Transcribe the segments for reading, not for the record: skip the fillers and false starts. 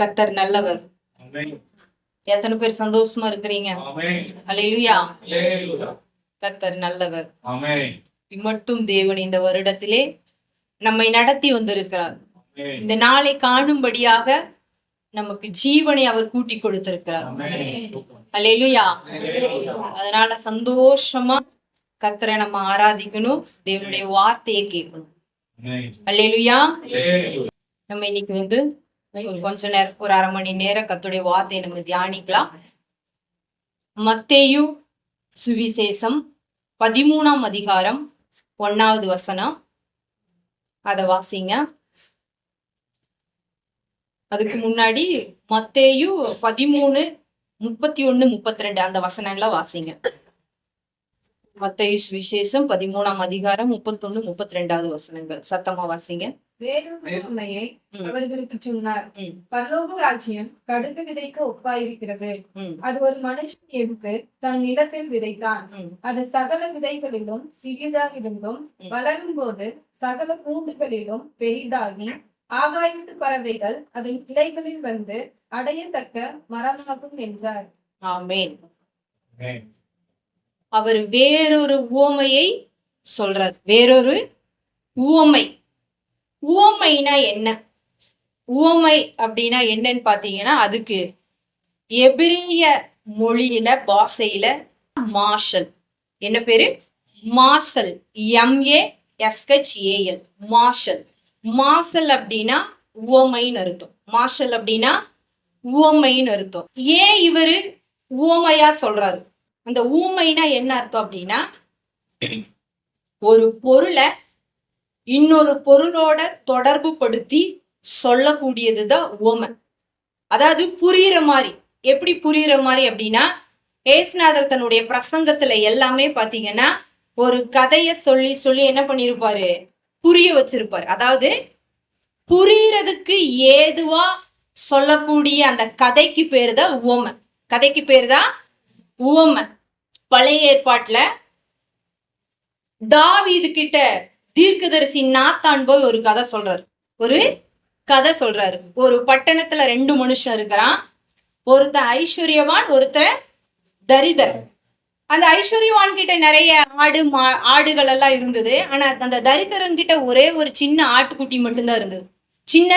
கர்த்தர் நல்லவர். எத்தனை பேர் சந்தோஷமா இருக்கிறீங்க? அல்லேலூயா. கர்த்தர் நல்லவர். இம்மட்டும் தேவன் இந்த வருடத்திலே நம்மை நடத்தி வந்திருக்கிறார். இந்த நாளை காணும்படியாக நமக்கு ஜீவனை அவர் கூட்டி கொடுத்திருக்கிறார். அல்லேலூயா. அதனால சந்தோஷமா கர்த்தரை நம்ம ஆராதிக்கணும், தேவனுடைய வார்த்தையை கேட்கணும். அல்லேலூயா. நம்ம இன்னைக்கு கொஞ்ச நேரம், ஒரு அரை மணி நேரம் கர்த்தருடைய வார்த்தையை நம்ம தியானிக்கலாம். மத்தேயு சுவிசேஷம் 13ஆம் அதிகாரம் 1வது வசனம், அத வாசிங்க. அதுக்கு முன்னாடி மத்தேயு 13, 31, 32 அந்த வசனங்களை வாசிங்க. மத்தேயு சுவிசேஷம் 13ஆம் அதிகாரம் 31, 32வது வசனங்கள் சத்தமா வாசிங்க. வேறொரு அவர்களுக்கு சொன்னார், பரலோக ராஜ்யம் கடுகு விதைக்க ஒப்பாயிருக்கிறது. அது ஒரு மனுஷன் எடுத்து தன் நிலத்தில் விதைத்தான். அது சகல விதைகளிலும் சிறிதாகிருந்தும் வளரும் போது சகல பூண்டுகளிலும் பெரிதாகி ஆகாயத்து பறவைகள் அதன் கிளைகளில் வந்து அடையத்தக்க மரமாகும் என்றார். ஆமென். அவர் வேறொரு உவமையை சொல்றார். வேறொரு உவமை. உவமைனா என்ன? உவமை அப்படின்னா என்னன்னு பாத்தீங்கன்னா, அதுக்கு எபிரிய மொழியில பாஷையில மார்ஷல். என்ன பேரு? மார்ஷல். MASHAL. மார்ஷல். மார்ஷல் அப்படின்னா உவமைன்னு அர்த்தம். மார்ஷல் அப்படின்னா உவமைன்னு அர்த்தம். ஏன் இவரு உவமையா சொல்றாரு? அந்த ஊமைனா என்ன அர்த்தம் அப்படின்னா, ஒரு பொருளை இன்னொரு பொருளோட தொடர்பு படுத்தி சொல்லக்கூடியதுதான் உவமை. அதாவது புரியுற மாதிரி. எப்படி புரியுற மாதிரி அப்படின்னா, ஏசுநாதர் தன்னுடைய பிரசங்கத்துல எல்லாமே பாத்தீங்கன்னா ஒரு கதைய சொல்லி சொல்லி என்ன பண்ணிருப்பாரு? புரிய வச்சிருப்பாரு. அதாவது புரியறதுக்கு ஏதுவா சொல்லக்கூடிய அந்த கதைக்கு பேரு தான் உவமை. கதைக்கு பேரு தான் உவமை. பழைய ஏற்பாட்டுல தாவீது கிட்ட தீர்க்கதரிசி நாத்தான் போய் ஒரு கதை சொல்றாரு. ஒரு பட்டணத்துல 2 மனுஷன் இருக்கிறான். ஒருத்தன் ஐஸ்வர்யவான், ஒருத்தர் தரிதர். அந்த ஐஸ்வர்யவான் கிட்ட நிறைய ஆடுகள் எல்லாம் இருந்தது. ஆனா அந்த தரிதரன் கிட்ட ஒரே ஒரு சின்ன ஆட்டுக்குட்டி மட்டும்தான் இருந்தது. சின்ன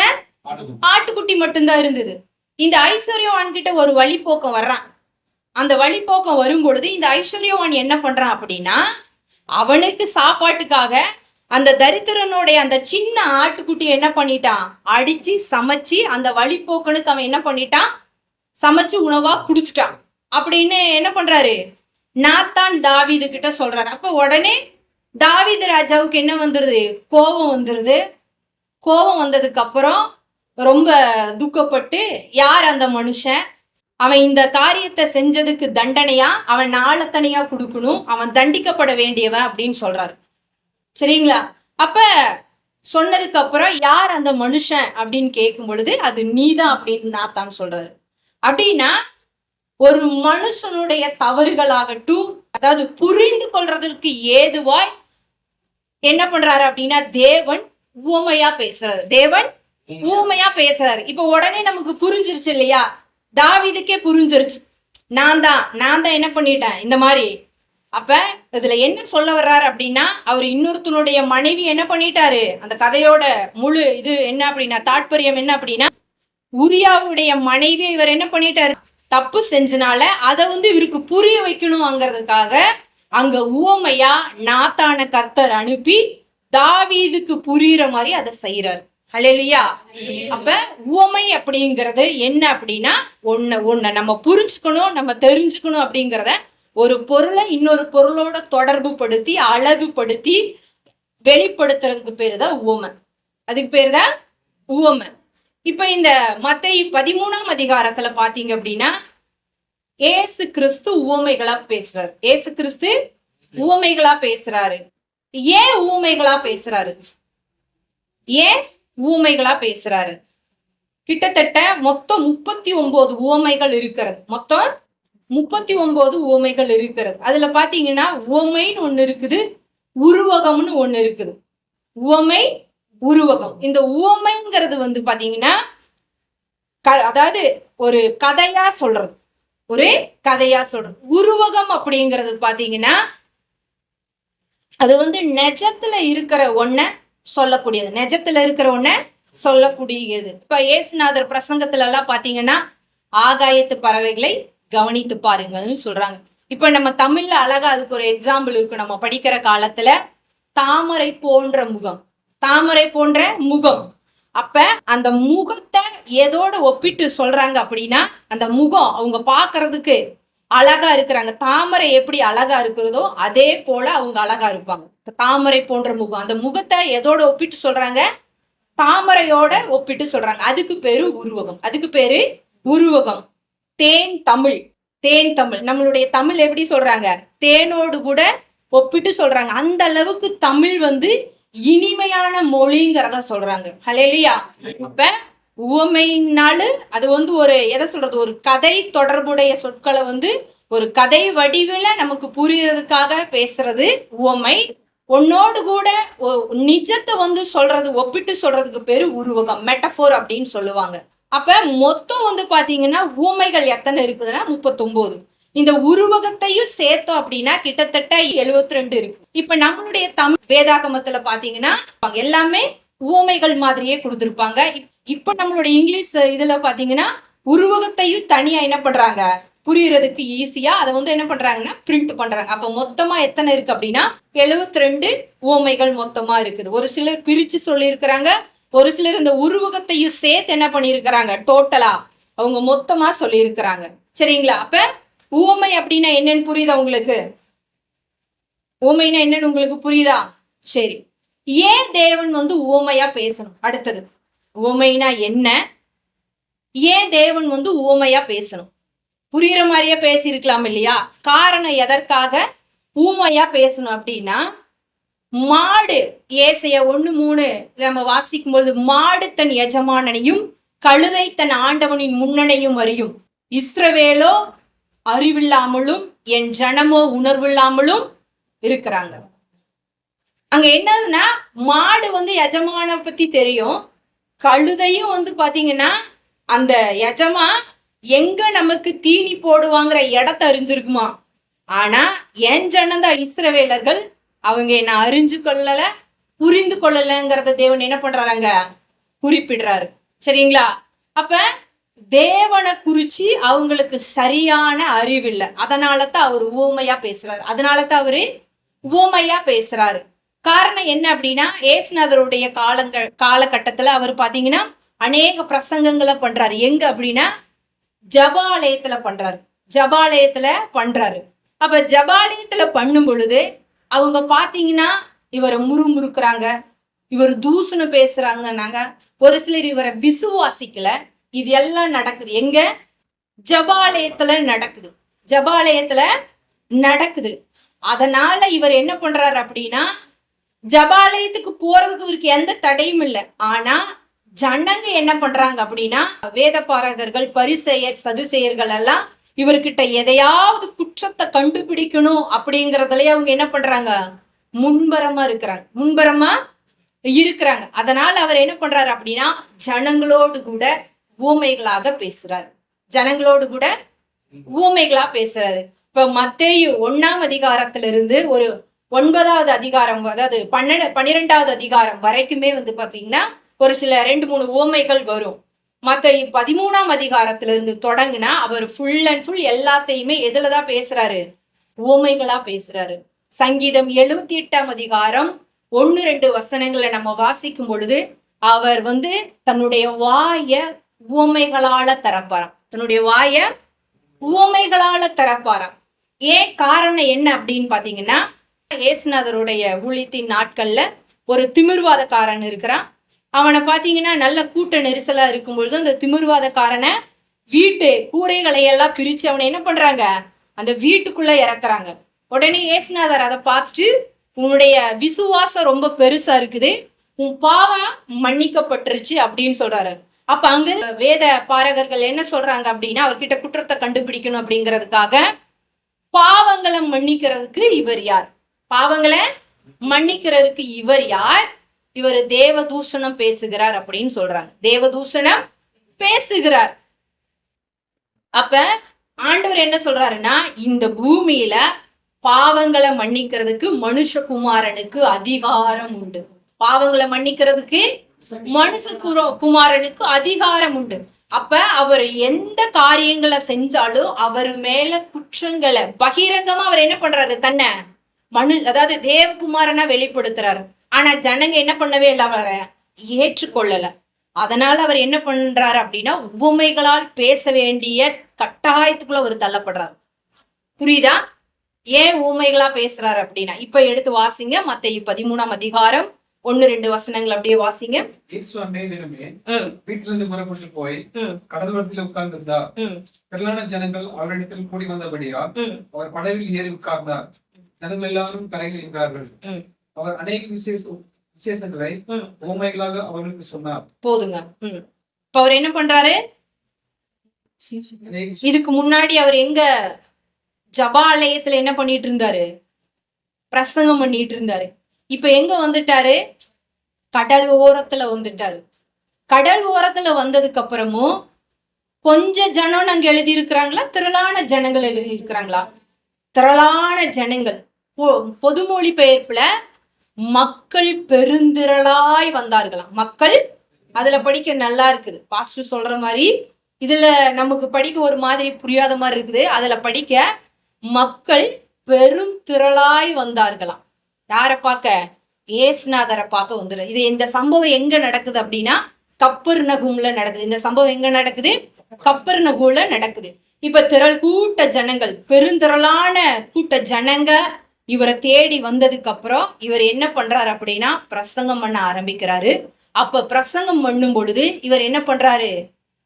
ஆட்டுக்குட்டி மட்டும்தான் இருந்தது. இந்த ஐஸ்வர்யவான் கிட்ட ஒரு வழிபோக்கம் வர்றான். அந்த வழிபோக்கம் வரும் பொழுது இந்த ஐஸ்வர்யவான் என்ன பண்றான் அப்படின்னா, அவனுக்கு சாப்பாட்டுக்காக அந்த தரித்திரனுடைய அந்த சின்ன ஆட்டுக்குட்டி என்ன பண்ணிட்டான்? அடிச்சு சமைச்சு அந்த வழிபோக்கனுக்கு அவன் என்ன பண்ணிட்டான்? சமைச்சு உணவா குடுத்துட்டான். அப்படின்னு என்ன பண்றாரு? நாத்தான் தாவீது கிட்ட சொல்றாரு. அப்ப உடனே தாவீது ராஜாவுக்கு என்ன வந்துருது? கோபம் வந்துருது. கோபம் வந்ததுக்கு அப்புறம் ரொம்ப துக்கப்பட்டு, யார் அந்த மனுஷன்? அவன் இந்த காரியத்தை செஞ்சதுக்கு தண்டனையா அவன் நாளத்தனையா கொடுக்கணும், அவன் தண்டிக்கப்பட வேண்டியவன் அப்படின்னு சொல்றாரு. சரிங்களா? அப்ப சொன்னதுக்கு அப்புறம் யார் அந்த மனுஷன் அப்படின்னு கேட்கும் பொழுது, அது நீதான் அப்படின்னு நாத்தான் சொல்றாரு. அப்படின்னா ஒரு மனுஷனுடைய தவறுகளாகட்டும், அதாவது புரிந்து கொள்றதற்கு ஏதுவாய் என்ன பண்றாரு அப்படின்னா, தேவன் ஊமையா பேசுறாரு. இப்ப உடனே நமக்கு புரிஞ்சிருச்சு இல்லையா? தாவீதுக்கே புரிஞ்சிருச்சு, நான் தான் என்ன பண்ணிட்டேன் இந்த மாதிரி. அப்ப இதுல என்ன சொல்ல வர்றாரு அப்படின்னா, அவர் இன்னொருத்தனுடைய மனைவி என்ன பண்ணிட்டாரு? அந்த கதையோட முழு இது என்ன அப்படின்னா, தாற்பயம் என்ன அப்படின்னா, உரியாவுடைய மனைவி இவர் என்ன பண்ணிட்டாரு? தப்பு செஞ்சனால அதை இவருக்கு புரிய வைக்கணும்ங்கிறதுக்காக அங்க ஊமையா நாத்தான கர்த்தர் அனுப்பி தாவீதுக்கு புரியுற மாதிரி அதை செய்யறாரு. ஹல்லேலூயா. அப்ப உவமை அப்படிங்கிறது என்ன அப்படின்னா, ஒன்ன நம்ம புரிஞ்சுக்கணும், நம்ம தெரிஞ்சுக்கணும் அப்படிங்கிறத, ஒரு பொருளை இன்னொரு பொருளோட தொடர்பு படுத்தி அழகுபடுத்தி வெளிப்படுத்துறதுக்கு பேரு தான் உவமை. அதுக்கு பேரு தான் உவமை. இப்ப இந்த மத்தேயு 13ஆம் அதிகாரத்துல பாத்தீங்க அப்படின்னா, ஏசு கிறிஸ்து உவமைகளா பேசுறாரு. ஏசு கிறிஸ்து உவமைகளா பேசுறாரு. ஏன் ஊமைகளா பேசுறாரு? கிட்டத்தட்ட மொத்தம் 39 உவமைகள் இருக்கிறது. மொத்தம் 39 உவமைகள் இருக்கிறது. அதுல பாத்தீங்கன்னா உவமைன்னு ஒண்ணு இருக்குது, உருவகம்னு ஒண்ணு இருக்குது. உவமை, உருவகம். இந்த உவமைங்கிறது பாத்தீங்கன்னா அதாவது ஒரு கதையா சொல்றது, ஒரு கதையா சொல்றது. உருவகம் அப்படிங்கிறது பாத்தீங்கன்னா அது வந்து நெஜத்துல இருக்கிற ஒன்ன சொல்லக்கூடியது, நெஜத்துல இருக்கிற ஒன்ன சொல்லக்கூடியது. இப்ப இயேசுநாதர் பிரசங்கத்துல எல்லாம் பாத்தீங்கன்னா ஆகாயத்து பறவைகளை கவனித்து பாருங்கள்னு சொல்றாங்க. இப்ப நம்ம தமிழ்ல அழகா அதுக்கு ஒரு எக்ஸாம்பிள் இருக்கு. நம்ம படிக்கிற காலத்துல தாமரை போன்ற முகம், தாமரை போன்ற முகம். அப்ப அந்த முகத்தை எதோட ஒப்பிட்டு சொல்றாங்க அப்படின்னா, அந்த முகம் அவங்க பாக்குறதுக்கு அழகா இருக்கிறாங்க. தாமரை எப்படி அழகா இருக்கிறதோ அதே போல அவங்க அழகா இருப்பாங்க. தாமரை போன்ற முகம், அந்த முகத்தை எதோட ஒப்பிட்டு சொல்றாங்க? தாமரையோட ஒப்பிட்டு சொல்றாங்க. அதுக்கு பேரு உருவகம், அதுக்கு பேரு உருவகம். தேன் தமிழ், தேன் தமிழ். நம்மளுடைய தமிழ் எப்படி சொல்றாங்க? தேனோடு கூட ஒப்பிட்டு சொல்றாங்க. அந்த அளவுக்கு தமிழ் வந்து இனிமையான மொழிங்கிறத சொல்றாங்க. ஹல்லேலூயா. அப்ப உவமைனாலு அது வந்து ஒரு எதை சொல்றது, ஒரு கதை தொடர்புடைய சொற்களை வந்து ஒரு கதை வடிவில நமக்கு புரியறதுக்காக பேசுறது உவமை. உன்னோடு கூட நிஜத்தை வந்து சொல்றது, ஒப்பிட்டு சொல்றதுக்கு பேரு உருவகம், மெட்டபோர் அப்படின்னு சொல்லுவாங்க. அப்ப மொத்தம் வந்து பாத்தீங்கன்னா உவமைகள் எத்தனை இருக்குதுன்னா 39. இந்த உருவகத்தையும் சேர்த்தோம் அப்படின்னா கிட்டத்தட்ட 72 இருக்கு. இப்ப நம்மளுடைய தமிழ் வேதாகமத்துல பாத்தீங்கன்னா எல்லாமே உவமைகள் மாதிரியே கொடுத்திருப்பாங்க. இப்ப நம்மளுடைய இங்கிலீஷ் இதுல பாத்தீங்கன்னா உருவகத்தையும் தனியா என்ன பண்றாங்க, புரியறதுக்கு ஈஸியா அதை வந்து என்ன பண்றாங்கன்னா பிரிண்ட் பண்றாங்க. அப்ப மொத்தமா எத்தனை இருக்கு அப்படின்னா 72 உவமைகள் மொத்தமா இருக்குது. ஒரு சிலர் பிரிச்சு சொல்லி இருக்கிறாங்க, ஒரு சிலர் இந்த உருவகத்தையும் சேர்த்து என்ன பண்ணிருக்கிறாங்க, டோட்டலா அவங்க மொத்தமா சொல்லி இருக்கிறாங்க. சரிங்களா? அப்ப உவமை அப்படின்னா என்னன்னு புரியுதா உங்களுக்கு? உவமைனா என்னன்னு உங்களுக்கு புரியுதா? சரி, ஏன் தேவன் வந்து உவமையா பேசணும்? அடுத்தது, உவமைனா என்ன, ஏன் தேவன் வந்து உவமையா பேசணும்? புரியுற மாதிரியே பேசியிருக்கலாம் இல்லையா? காரணம் எதற்காக ஊமையா பேசணும் அப்படின்னா, மாடு, ஏசையா 1:3 நம்ம வாசிக்கும் பொழுது, மாடு தன் எஜமானனையும் கழுதை தன் ஆண்டவனின் முன்னணையும் அறியும், இஸ்ரவேலோ அறிவில்லாமலும் என் ஜனமோ உணர்வில்லாமலும் இருக்கிறாங்க. அங்க என்னதுன்னா, மாடு வந்து எஜமான பத்தி தெரியும், கழுதையும் வந்து பாத்தீங்கன்னா அந்த எஜமா எங்க நமக்கு தீனி போடுவாங்கிற இடத்த அறிஞ்சிருக்குமா. ஆனா என் ஜனந்தான் இஸ்ரவேலர்கள், அவங்க என்ன அறிஞ்சு கொள்ளல, புரிந்து கொள்ளலங்கிறத தேவன் என்ன பண்றாங்க, குறிப்பிடுறாரு. சரிங்களா? அப்ப தேவனை குறிச்சு அவங்களுக்கு சரியான அறிவு இல்லை, அதனாலதான் அவர் உவமையா பேசுறாரு, அதனாலதான் அவரு உவமையா பேசுறாரு. காரணம் என்ன அப்படின்னா, இயேசுநாதருடைய காலகட்டத்துல அவர் பாத்தீங்கன்னா அநேக பிரசங்கங்களை பண்றாரு. எங்க அப்படின்னா ஜபாலயத்துல பண்றாரு, ஜபாலயத்துல பண்றாரு. அப்ப ஜபாலயத்துல பண்ணும் பொழுது அவங்க பாத்தீங்கன்னா இவரை முறுமுறுக்குறாங்க, இவர் தூசுன்னு பேசுறாங்கன்னாங்க. ஒரு சிலர் இவரை விசுவாசிக்கல. இது எல்லாம் நடக்குது எங்க? ஜபாலயத்துல நடக்குது, ஜபாலயத்துல நடக்குது. அதனால இவர் என்ன பண்றாரு அப்படின்னா, ஜபாலயத்துக்கு போறதுக்கு இவருக்கு எந்த தடையும் இல்லை. ஆனா ஜனங்க என்ன பண்றாங்க அப்படின்னா, வேத பாரகர்கள், பரிசேயர், சதுசேயர்கள் எல்லாம் இவர்கிட்ட எதையாவது குற்றத்தை கண்டுபிடிக்கணும் அப்படிங்கறதுலயே அவங்க என்ன பண்றாங்க, முன்பரமா இருக்கிறாங்க, முன்பரமா இருக்கிறாங்க. அதனால அவர் என்ன பண்றாரு அப்படின்னா, ஜனங்களோடு கூட ஊமைகளாக பேசுறாரு, ஜனங்களோடு கூட ஊமைகளா பேசுறாரு. இப்ப மத்தேயு 1ஆம் அதிகாரத்திலிருந்து ஒரு 9வது அதிகாரம், அதாவது 12வது அதிகாரம் வரைக்குமே வந்து பாத்தீங்கன்னா ஒரு சில 2-3 உவமைகள் வரும். மத்தேயு 13ஆம் அதிகாரத்திலிருந்து தொடங்குனா அவர் ஃபுல் அண்ட் ஃபுல் எல்லாத்தையுமே எதுலதான் பேசுறாரு, உவமைகளா பேசுறாரு. சங்கீதம் 78ஆம் அதிகாரம் 1-2 வசனங்களை நம்ம வாசிக்கும் பொழுது அவர் வந்து தன்னுடைய வாய உவமைகளால திறப்பாராம், தன்னுடைய வாய உவமைகளால திறப்பாராம். ஏன், காரணம் என்ன அப்படின்னு பாத்தீங்கன்னா, இயேசுநாதருடைய ஊழியத்தின் நாட்கள்ல ஒரு திமிர்வாதக்காரன் இருக்கிறான். அவனை பாத்தீங்கன்னா நல்ல கூட்ட நெரிசலா இருக்கும் பொழுது அந்த திமிர்வாதக்காரனை வீட்டு கூரைகளை எல்லாம் பிரிச்சு அவனை என்ன பண்றாங்க, அந்த வீட்டுக்குள்ள இறக்குறாங்க. உடனே இயேசுநாதர் அதை பார்த்துட்டு, உன்னுடைய விசுவாசம் ரொம்ப பெருசா இருக்குது, உன் பாவம் மன்னிக்கப்பட்டுருச்சு அப்படின்னு சொல்றாரு. அப்ப அங்க வேத பாரகர்கள் என்ன சொல்றாங்க அப்படின்னா, அவர்கிட்ட குற்றத்தை கண்டுபிடிக்கணும் அப்படிங்கிறதுக்காக, பாவங்களை மன்னிக்கிறதுக்கு இவர் யார், பாவங்களை மன்னிக்கிறதுக்கு இவர் யார், இவர் தேவதூஷணம் பேசுகிறார் அப்படின்னு சொல்றாங்க. தேவதூஷணம் பேசுகிறார். அப்ப ஆண்டவர் என்ன சொல்றாருன்னா, இந்த பூமியில பாவங்களை மன்னிக்கிறதுக்கு மனுஷகுமாரனுக்கு அதிகாரம் உண்டு. பாவங்களை மன்னிக்கிறதுக்கு குமாரனுக்கு அதிகாரம் உண்டு. அப்ப அவர் எந்த காரியங்களை செஞ்சாலும் அவர் மேல குற்றங்களை பகிரங்கமா அவர் என்ன பண்றாரு, தன்னை அதாவது தேவகுமாரனா வெளிப்படுத்துறாரு. ஆனா ஜனங்க என்ன பண்ணவே இல்லை, அவரை ஏற்றுக்கொள்ளல. அதனால அவர் என்ன பண்றாரு அப்படின்னா, உவமைகளால் பேச வேண்டிய கட்டாயத்துக்குள்ள அவர் தள்ளப்படுறாரு. புரியுதா? ஏன் உவமைகளா பேசுறாரு அப்படின்னா, இப்ப எடுத்து வாசிங்க மத்தேயு 13ஆம் அதிகாரம் 1-2 வசனங்கள் அப்படியே வாசிங்க. வீட்டில இருந்து புறப்பட்டு போய் கடல்வரத்தில் உட்கார்ந்திருந்தார். திரளான ஜனங்கள் அவரிடத்தில் கூடி வந்தபடியா அவர் படவில் ஏறி உட்கார்ந்தார். ஜனங்கள் எல்லாரும் கரையில் நின்றார்கள். அவர் அநேக விசேஷங்களை உவமைகளாக அவர்களுக்கு சொன்னார். போதுங்க. இப்ப அவர் என்ன பண்றாரு, இதுக்கு முன்னாடி அவர் எங்க ஜபாலயத்துல என்ன பண்ணிட்டு இருந்தாரு, பிரசங்கம் பண்ணிட்டு இருந்தாரு. இப்ப எங்க வந்துட்டாரு, கடல் ஓரத்துல வந்துட்டாரு. கடல் ஓரத்துல வந்ததுக்கு அப்புறமும் கொஞ்ச ஜனம் அங்க எழுதி இருக்கிறாங்களா, திரளான ஜனங்கள் எழுதி இருக்கிறாங்களா? திரளான ஜனங்கள். பொதுமொழி பெயர்ப்புல மக்கள் பெருந்திரளாய் வந்தார்களாம். மக்கள் அதுல படிக்க நல்லா இருக்குது. பாஸ்டர் சொல்ற மாதிரி இதுல நமக்கு படிக்க ஒரு மாதிரி புரியாத மாதிரி இருக்குது. அதுல படிக்க மக்கள் பெரும் திரளாய் வந்தார்களாம். யாரை பார்க்க? ஏசுநாதரை பார்க்க வந்துடும். இது இந்த சம்பவம் எங்க நடக்குது அப்படின்னா, கப்பர்நகூம்ல நடக்குது. இந்த சம்பவம் எங்க நடக்குது? கப்பர்நகூம்ல நடக்குது. இப்ப கூட்ட ஜனங்கள், பெருந்திரளான கூட்ட ஜனங்க இவரை தேடி வந்ததுக்கு அப்புறம் இவர் என்ன பண்றாரு அப்படின்னா, பிரசங்கம் பண்ண ஆரம்பிக்கிறாரு. அப்ப பிரசங்கம் பண்ணும் பொழுது இவர் என்ன பண்றாரு,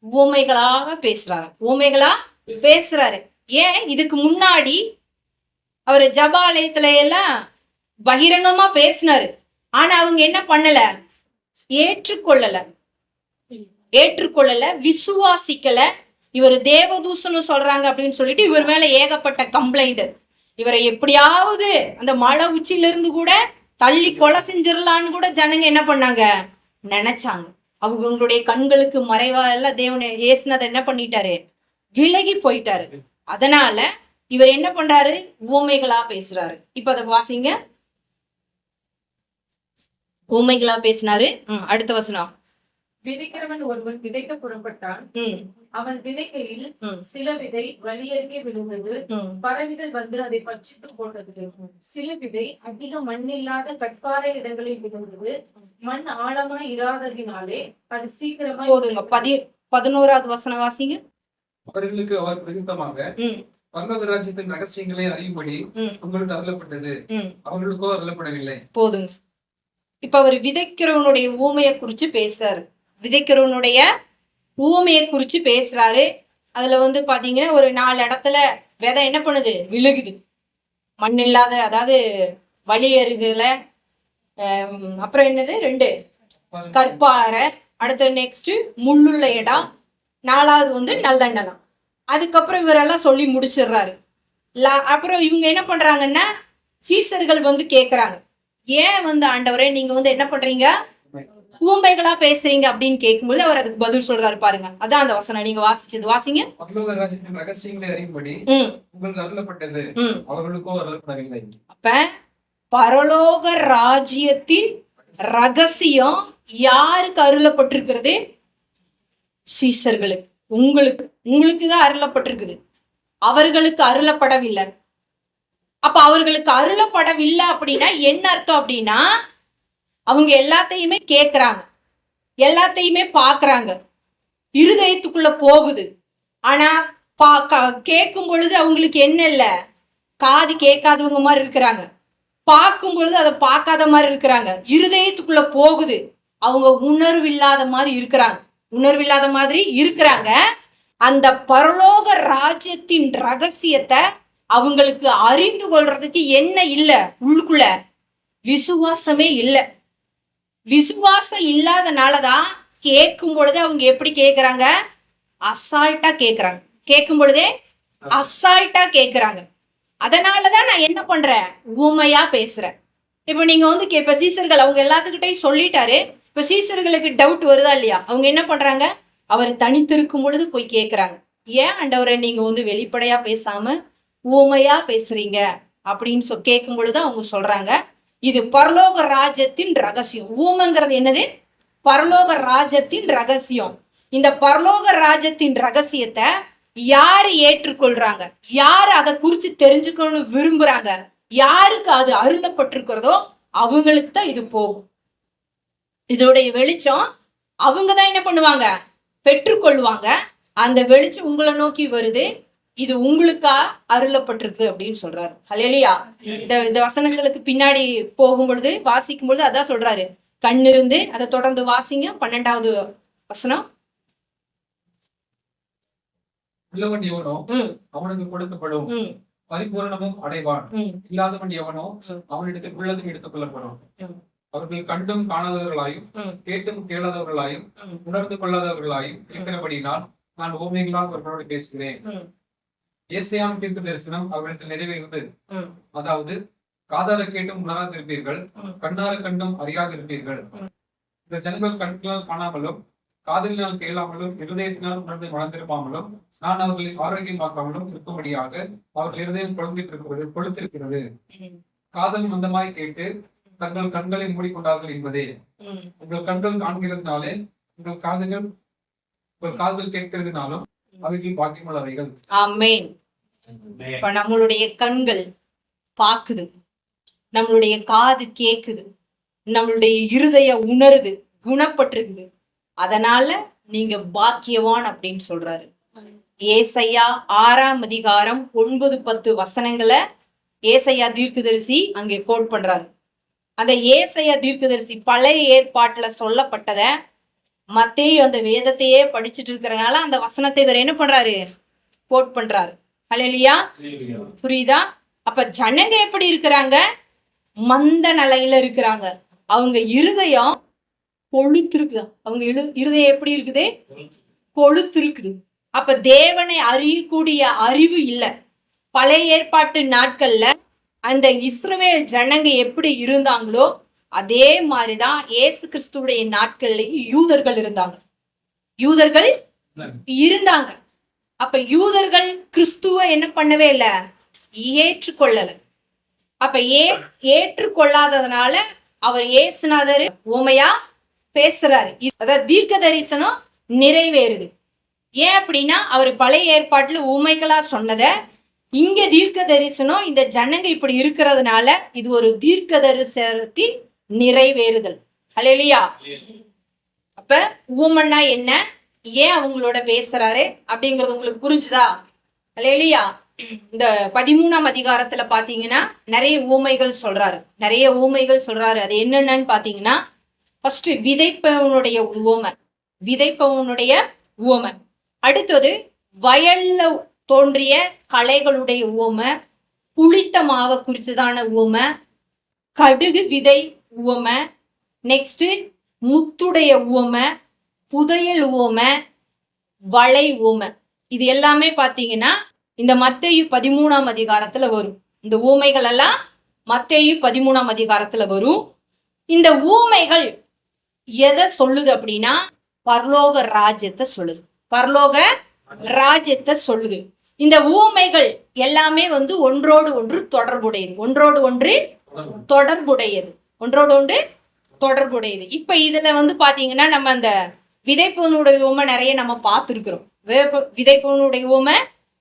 உவமைகளாக பேசுறாரு. உவமைகளா பேசுறாரு. ஏன்? இதுக்கு முன்னாடி அவர் ஜபாலயத்துல எல்லாம் பகிரங்கமா பேசினாரு. ஆனா அவங்க என்ன பண்ணல, ஏற்றுக்கொள்ளல, விசுவாசிக்கல. இவர் தேவதூசன்னு சொல்றாங்க அப்படின்னு சொல்லிட்டு இவர் மேல ஏகப்பட்ட கம்ப்ளைண்ட். இவரை எப்படியாவது அந்த மலை உச்சியில இருந்து கூட தள்ளி கொலை செஞ்சிடலான்னு கூட ஜனங்க என்ன பண்ணாங்க, நினைச்சாங்க. அவங்களுடைய கண்களுக்கு மறைவா எல்லாம் தேவனை ஏசுனதை என்ன பண்ணிட்டாரு, விலகி போயிட்டாரு. அதனால இவர் என்ன பண்றாரு, உவமைகளா பேசுறாரு. இப்ப அதை வாசிங்க. உவமைகளா பேசினாரு. அடுத்த வசனம். விதைக்கிறவன் ஒருவன் விதைக்க புறப்பட்டான். அவன் விதைக்கையில் சில விதை வழியருகே விழுந்தது. பறவைகள் வந்து அதை பட்சித்து போட்டது. சில விதை அதிக மண் இல்லாத கற்பாறை இடங்களில் விழுந்தது. மண் ஆழமாய் இராததினாலே அது சீக்கிரமா. போதுங்க. 11வது வசனம் வாசிங்க. அவர்களுக்கு அவர் பிரதித்தமாக பரலோக ராஜ்யத்தின் ரகசியங்களை அறியும்படி உங்களுக்கு அருளப்பட்டது, அவர்களுக்கோ அருளப்படவில்லை. போதுங்க. இப்ப அவர் விதைக்கிறவனுடைய ஊமையை குறிச்சு பேசுறாரு. விதைக்கிறவனுடைய ஊமையை குறிச்சு பேசுறாரு. அதுல வந்து பாத்தீங்கன்னா ஒரு 4 இடத்துல விதை என்ன பண்ணுது, விழுகுது. மண் இல்லாத, அதாவது வழி அருகுல, அப்புறம் என்னது 2 கற்பாறை, அடுத்த நெக்ஸ்ட் முள்ளுள்ள இடம், 4வது வந்து நல்லெண்ணலாம். அதுக்கப்புறம் இவரெல்லாம் சொல்லி முடிச்சிடுறாரு. அப்புறம் இவங்க என்ன பண்றாங்கன்னா, சீசர்கள் வந்து கேட்கறாங்க, ஏன் வந்து ஆண்டவரே நீங்க வந்து என்ன பண்றீங்க, ஊமைகளா பேசுறீங்க அப்படின்னு கேட்கும்போது அவர் அதுக்கு பதில் சொல்றாரு. பாருங்க, அதான் அந்த வசனம் நீங்க வாசிச்சது. வாசிங்க. பரலோக ராஜ்யத்தின் ரகசியங்களை அறியும்படி உங்களுக்கு அருளப்பட்டது, அவர்களுக்கோ அருளப்படவில்லை. அப்ப பரலோக ராஜ்யத்தின் ரகசியம் யாருக்கு அருளப்பட்டிருக்கிறது? சீசர்களுக்கு. உங்களுக்கு தான் அருளப்பட்டிருக்குது, அவர்களுக்கு அருளப்படவில்லை. அப்ப அவர்களுக்கு அருளப்படவில்லை அப்படின்னா என்ன அர்த்தம் அப்படின்னா, அவங்க எல்லாத்தையுமே கேட்கறாங்க, எல்லாத்தையுமே பாக்குறாங்க, இருதயத்துக்குள்ள போகுது. ஆனா கேட்கும் பொழுது அவங்களுக்கு என்ன இல்லை, காது கேட்காதவங்க மாதிரி இருக்கிறாங்க, பார்க்கும் பொழுது அதை பார்க்காத மாதிரி இருக்கிறாங்க, இருதயத்துக்குள்ள போகுது, அவங்க உணர்வில்லாத மாதிரி இருக்கிறாங்க. அந்த பரலோக ராஜ்யத்தின் ரகசியத்தை அவங்களுக்கு அறிந்து கொள்றதுக்கு என்ன இல்லை, உள்ளுக்குள்ள விசுவாசமே இல்லை. விசுவாசம் இல்லாதனாலதான் கேட்கும் பொழுது அவங்க எப்படி கேட்கறாங்க, அசால்ட்டா கேட்கறாங்க. கேட்கும் பொழுதே அசால்ட்டா கேட்கறாங்க. அதனாலதான் நான் என்ன பண்றேன், ஊமையா பேசுறேன். இப்ப நீங்க வந்து இப்ப சீசர்கள் அவங்க எல்லாத்துக்கிட்டையும் சொல்லிட்டாரு. இப்ப சீசர்களுக்கு டவுட் வருதா இல்லையா? அவங்க என்ன பண்றாங்க, அவர் தனித்திருக்கும் பொழுது போய் கேட்கறாங்க. ஏன் ஆண்டவரை நீங்க வந்து வெளிப்படையா பேசாம ஊமையா பேசுறீங்க அப்படின்னு கேட்கும் பொழுது அவங்க சொல்றாங்க, இது பரலோக ராஜ்யத்தின் ரகசியம். ஊமைங்கிறது என்னது? பரலோக ராஜ்யத்தின் ரகசியம். இந்த பரலோக ராஜ்யத்தின் ரகசியத்தை யாரு ஏற்றுக்கொள்றாங்க, யாரு அதை குறிச்சு தெரிஞ்சுக்கணும்னு விரும்புறாங்க, யாருக்கு அது அருளப்பட்டிருக்கிறதோ அவங்களுக்கு தான் இது போகும். இதோடைய வெளிச்சம் அவங்க தான் என்ன பண்ணுவாங்க, பெற்றுக்கொள்வாங்க. அந்த வெளிச்சம் உங்களை நோக்கி வருது, இது உங்களுக்கா அருளப்பட்டிருக்கு அப்படின்னு சொல்றாரு. ஹல்லேலூயா. இந்த வசனங்களுக்கு பின்னாடி போகும் பொழுது வாசிக்கும் பொழுது அதான் சொல்றாரு. கண்ணிருந்து அதை தொடர்ந்து வாசிங்க. 12வது வசனம். உள்ளவன் எவனோ அவனுக்கு கொடுக்கப்படும், பரிபூரணமும் அடைவான். இல்லாதவன் எவனோ அவனிடத்தில் உள்ளதும் எடுத்துக் கொள்ளப்படும். அவர்கள் கண்டும் காணாதவர்களாயும் கேட்டும் கேளாதவர்களாயும் உணர்ந்து கொள்ளாதவர்களாயும் இருக்கிறபடினால் நான் உவமைகளாக அவர்களோடு பேசுகிறேன். ஏசாயாவின் தீர்க்க தரிசனம் அவர்களிடத்தில் நிறைவேறுது. அதாவது, காதார கேட்டும் உணராதிருப்பீர்கள், கண்ணார கண்டும் அறியாதிருப்பீர்கள். இந்த ஜனங்கள் கண்களால் காணாமலும் காதலினால் கேளாமலும் இருதயத்தினால் உணர்ந்து வளர்ந்திருப்பாமலும் நான் அவர்களை ஆரோக்கியமாக்காமலும் இருக்கும்படியாக அவர்கள் இருதயம் கொழுத்திருக்கிறது. காதல் மந்தமாய் கேட்டு தங்கள் கண்களை மூடிக்கொண்டார்கள் என்பதே. உங்கள் கண்கள் காண்கிறதுனாலே உங்கள் காதுகள் கேட்கிறதுனாலும் அவைகள் பாக்கியமுள்ளவைகள். ஆமென். இப்ப நம்மளுடைய கண்கள் பாக்குது, நம்மளுடைய காது கேக்குது, நம்மளுடைய இருதய உணருது, குணப்பட்டிருக்குது. அதனால நீங்க பாக்கியவான் அப்படின்னு சொல்றாரு. ஏசாயா 6ஆம் அதிகாரம் 9-10 வசனங்களை ஏசாயா தீர்க்கதரிசி அங்கே கோட் பண்றாரு. அந்த ஏசாயா தீர்க்கதரிசி பழைய ஏற்பாட்டுல சொல்லப்பட்டத மத்தேயு அந்த வேதத்தையே படிச்சுட்டு இருக்கிறனால அந்த வசனத்தை இவர் என்ன பண்றாரு, கோட் பண்றாரு. ஹல்லேலூயா. புரியுதா? அப்ப ஜனங்க எப்படி இருக்கிறாங்க? மந்த நிலையில இருக்கிறாங்க. அவங்க இருதயம் கொழுத்திருக்குது. அவங்க இருதயம் எப்படி இருக்குது? கொழுத்திருக்குது. அப்ப தேவனை அறியக்கூடிய அறிவு இல்லை. பழைய ஏற்பாட்டு நாட்கள்ல அந்த இஸ்ரவேல் ஜனங்க எப்படி இருந்தாங்களோ அதே மாதிரிதான் இயேசு கிறிஸ்துடைய நாட்கள்லயும் யூதர்கள் இருந்தாங்க. அப்ப யூதர்கள் கிறிஸ்துவ என்ன பண்ணவே இல்லை, ஏற்றுக்கொள்ளல. அப்ப ஏற்றுக்கொள்ளாததுனால அவர் இயேசுநாதர் உமையா பேசுறாரு. அதாவது தீர்க்க தரிசனம் நிறைவேறுது. ஏன் அப்படின்னா அவர் பழைய ஏற்பாட்டுல உமைகளா சொன்னத இங்க தீர்க்க தரிசனம் இந்த ஜனங்க இப்படி இருக்கிறதுனால இது ஒரு தீர்க்க தரிசனத்தின் நிறைவேறுதல். ஹல்லேலூயா. அப்ப ஊமன்னா என்ன, ஏன் அவங்களோட பேசுறாரு அப்படிங்கிறது உங்களுக்கு புரிஞ்சுதா? ஹல்லேலூயா. இந்த 13ஆம் அதிகாரத்துல பாத்தீங்கன்னா நிறைய ஊமைகள் சொல்றாரு. அது என்னென்னு பாத்தீங்கன்னா, ஃபர்ஸ்ட் விதைப்பவனுடைய உவமை, அடுத்தது வயல்ல தோன்றிய களைகளுடைய உவமை, புளித்த மாவை குறிச்சதான உவமை, கடுகு விதை உவமை, நெக்ஸ்ட் முத்துடைய உவமை, புதையல் உவமை, வளை உவமை. இது எல்லாமே பாத்தீங்கன்னா இந்த மத்தேயு 13ஆம் அதிகாரத்துல வரும். இந்த ஊமைகள் எல்லாம் மத்தேயு 13ஆம் அதிகாரத்துல வரும். இந்த ஊமைகள் எதை சொல்லுது அப்படின்னா பரலோக ராஜ்யத்தை சொல்லுது. இந்த ஊமைகள் எல்லாமே ஒன்றோடு ஒன்று தொடர்புடையது. இப்ப இதுல பாத்தீங்கன்னா நம்ம அந்த விதைப்பவனுடைய ஊமை நிறைய நம்ம பார்த்துருக்கிறோம்.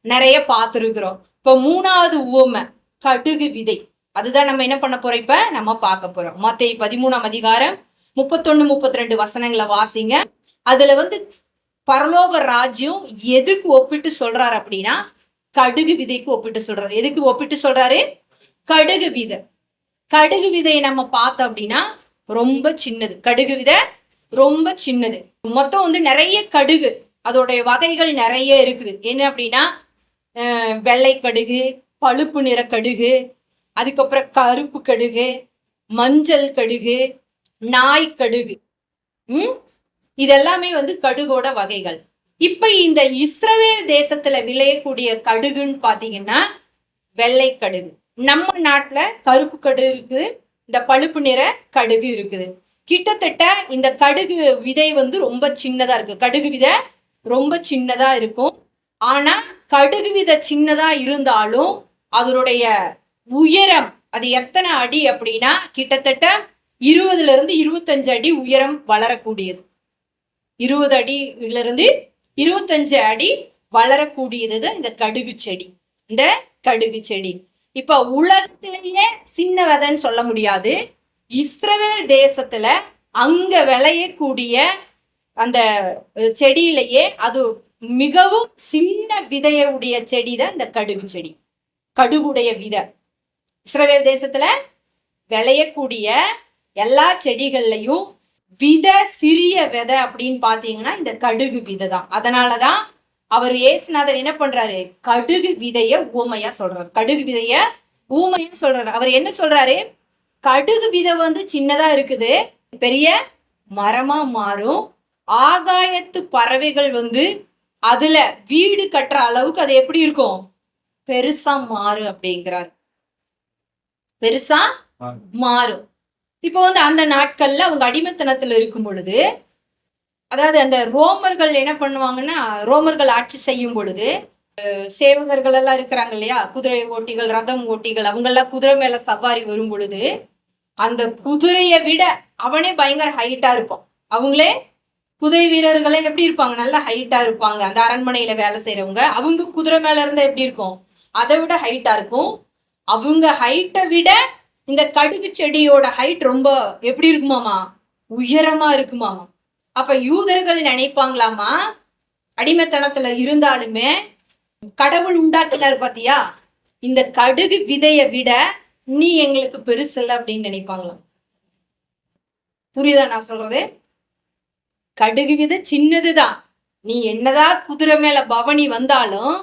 நிறைய பார்த்துருக்கிறோம். இப்ப 3வது ஊமை கடுகு விதை, அதுதான் நம்ம என்ன பண்ண போறோம், இப்ப நம்ம பார்க்க போறோம். மத்தேயு 13ஆம் அதிகாரம் 31-32 வசனங்களை வாசிங்க. அதுல பரலோக ராஜ்யம் எதுக்கு ஒப்பிட்டு சொல்றாரு அப்படின்னா கடுகு விதைக்கு ஒப்பிட்டு சொல்றாரு. எதுக்கு ஒப்பிட்டு சொல்றாரு? கடுகு விதையை நம்ம பார்த்தோம் அப்படின்னா ரொம்ப சின்னது. கடுகு விதை ரொம்ப சின்னது. மொத்தம் நிறைய கடுகு, அதோடைய வகைகள் நிறைய இருக்குது. என்ன அப்படின்னா வெள்ளை கடுகு, பழுப்பு நிற கடுகு, அதுக்கப்புறம் கருப்பு கடுகு, மஞ்சள் கடுகு, நாய் கடுகு. இதெல்லாமே கடுகோட வகைகள். இப்ப இந்த இஸ்ரவேல் தேசத்துல விளையக்கூடிய கடுகுன்னு பாத்தீங்கன்னா வெள்ளை கடுகு. நம்ம நாட்டுல கருப்பு கடுகு இருக்குது, இந்த பழுப்பு நிற கடுகு இருக்குது. கிட்டத்தட்ட இந்த கடுகு விதை ரொம்ப சின்னதா இருக்கு. கடுகு விதை ரொம்ப சின்னதா இருக்கும். ஆனா கடுகு வித சின்னதா இருந்தாலும் அதனுடைய உயரம் அது எத்தனை அடி அப்படின்னா கிட்டத்தட்ட 20 இருந்து 25 அடி உயரம் வளரக்கூடியது. 20 அடியில இருந்து 25 அடி வளரக்கூடியது இந்த கடுகு செடி. இந்த கடுகு செடி இப்ப உலகத்திலேயே சின்ன விதைன்னு சொல்ல முடியாது. இஸ்ரவேல் தேசத்துல அங்க விளையக்கூடிய அந்த செடியிலேயே அது மிகவும் சின்ன விதையுடைய செடி தான் இந்த கடுகு செடி. கடுகுடைய விதை இஸ்ரவேல் தேசத்துல விளையக்கூடிய எல்லா செடிகள்லையும் விதை சிறிய விதை அப்படின்னு பாத்தீங்கன்னா இந்த கடுகு விதை தான். அதனாலதான் அவர் இயேசுநாதர் என்ன பண்றாரு, கடுகு விதைய ஊமையா சொல்றாரு. கடுகு விதைய ஊமையா சொல்றாரு. அவர் என்ன சொல்றாரு, கடுகு விதை சின்னதா இருக்குது, பெரிய மரமா மாறும், ஆகாயத்து பறவைகள் அதுல வீடு கட்டுற அளவுக்கு அது எப்படி இருக்கும், பெருசா மாறும் அப்படிங்கிறார். பெருசா மாறும். இப்போ அந்த நாட்கள்ல அவங்க அடிமைத்தனத்துல இருக்கும் பொழுது, அதாவது அந்த ரோமர்கள் என்ன பண்ணுவாங்கன்னா, ரோமர்கள் ஆட்சி செய்யும் பொழுது சேவகர்கள் எல்லாம் இருக்கிறாங்க இல்லையா, குதிரை ஓட்டிகள், ரதம் ஓட்டிகள், அவங்க எல்லாம் குதிரை மேல சவாரி வரும் பொழுது அந்த குதிரையை விட அவனே பயங்கர ஹைட்டா இருக்கும். அவங்களே குதிரை வீரர்களே எப்படி இருப்பாங்க, நல்லா ஹைட்டா இருப்பாங்க. அந்த அரண்மனையில வேலை செய்யறவங்க அவங்க குதிரை மேல இருந்தா எப்படி இருக்கும், அதை விட ஹைட்டா இருக்கும். அவங்க ஹைட்டை விட இந்த கடுகு செடியோட ஹைட் ரொம்ப எப்படி இருக்குமாமா, உயரமா இருக்குமாமா. அப்ப யூதர்கள் நினைப்பாங்களாமா, அடிமைத்தனத்துல இருந்தாலுமே கடவுள் உண்டாக்கினார் பாத்தியா, இந்த கடுகு விதைய விட நீ எங்களுக்கு பெருசு இல்லை அப்படின்னு நினைப்பாங்களாம். புரியுதா நான் சொல்றது? கடுகு விதை சின்னதுதான், நீ என்னதான் குதிரை மேல பவனி வந்தாலும்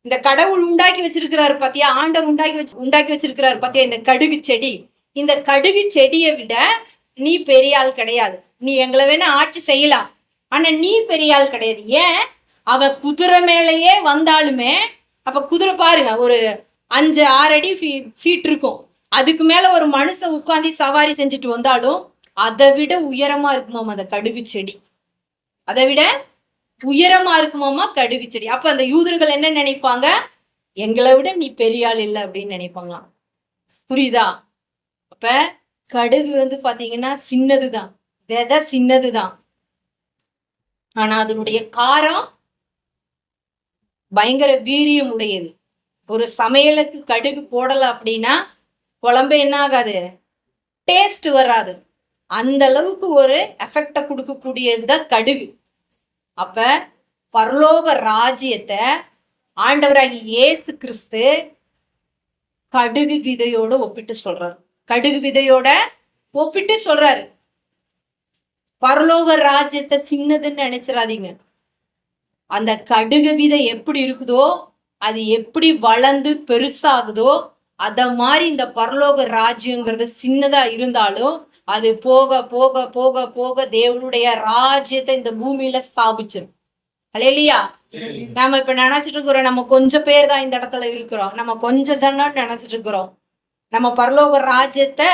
இந்த கடவுள் உண்டாக்கி வச்சிருக்கிறாரு பாத்தியா, ஆண்டவர் உண்டாக்கி வச்சிருக்கிறாரு பாத்தியா இந்த கடுகு செடி, இந்த கடுகு செடியை விட நீ பெரிய ஆள் கிடையாது. நீ எங்களை வேணா ஆட்சி செய்யலாம், ஆனா நீ பெரிய ஆள் கிடையாது. ஏன், அவ குதிரை மேலேயே வந்தாலுமே, அப்ப குதிரை பாருங்க ஒரு 5-6 அடி ஃபீட் இருக்கும், அதுக்கு மேல ஒரு மனுஷன் உட்காந்து சவாரி செஞ்சுட்டு வந்தாலும் அதை விட உயரமா இருக்குமாமா அந்த கடுகு செடி, அதை விட உயரமா இருக்குமாமா கடுகு செடி. அப்ப அந்த யூதர்கள் என்ன நினைப்பாங்க, எங்களை விட நீ பெரிய ஆள் இல்லை அப்படின்னு நினைப்பாங்களாம். புரியுதா? அப்ப கடுகு பாத்தீங்கன்னா சின்னதுதான், விதை சின்னதுதான், ஆனா அதனுடைய காரம் பயங்கர வீரியம் உடையது. ஒரு சமையலுக்கு கடுகு போடல அப்படின்னா குழம்பு என்ன ஆகாது, டேஸ்ட் வராது. அந்த அளவுக்கு ஒரு எஃபெக்டை கொடுக்கக்கூடியதுதான் கடுகு. அப்ப பரலோக ராஜ்யத்தை ஆண்டவராகி இயேசு கிறிஸ்து கடுகு விதையோட ஒப்பிட்டு சொல்றாரு. கடுகு விதையோட ஒப்பிட்டு சொல்றாரு. பரலோக ராஜ்யத்தை சின்னதுன்னு நினைச்சிடாதீங்க. அந்த கடுகு விதை எப்படி இருக்குதோ, அது எப்படி வளர்ந்து பெருசாகுதோ, அத மாதிரி இந்த பரலோக ராஜ்யங்கிறது சின்னதா இருந்தாலும் அது போக போக போக போக தேவனுடைய ராஜ்யத்தை இந்த பூமியில ஸ்தாபிச்சிடும். அல்லேலூயா. நாம இப்ப நினைச்சிட்டு இருக்கிறோம், நம்ம கொஞ்சம் பேர் தான் இந்த இடத்துல இருக்கிறோம், நம்ம கொஞ்சம் ஜனம் நினைச்சிட்டு இருக்கிறோம், நம்ம பரலோக ராஜ்யத்தை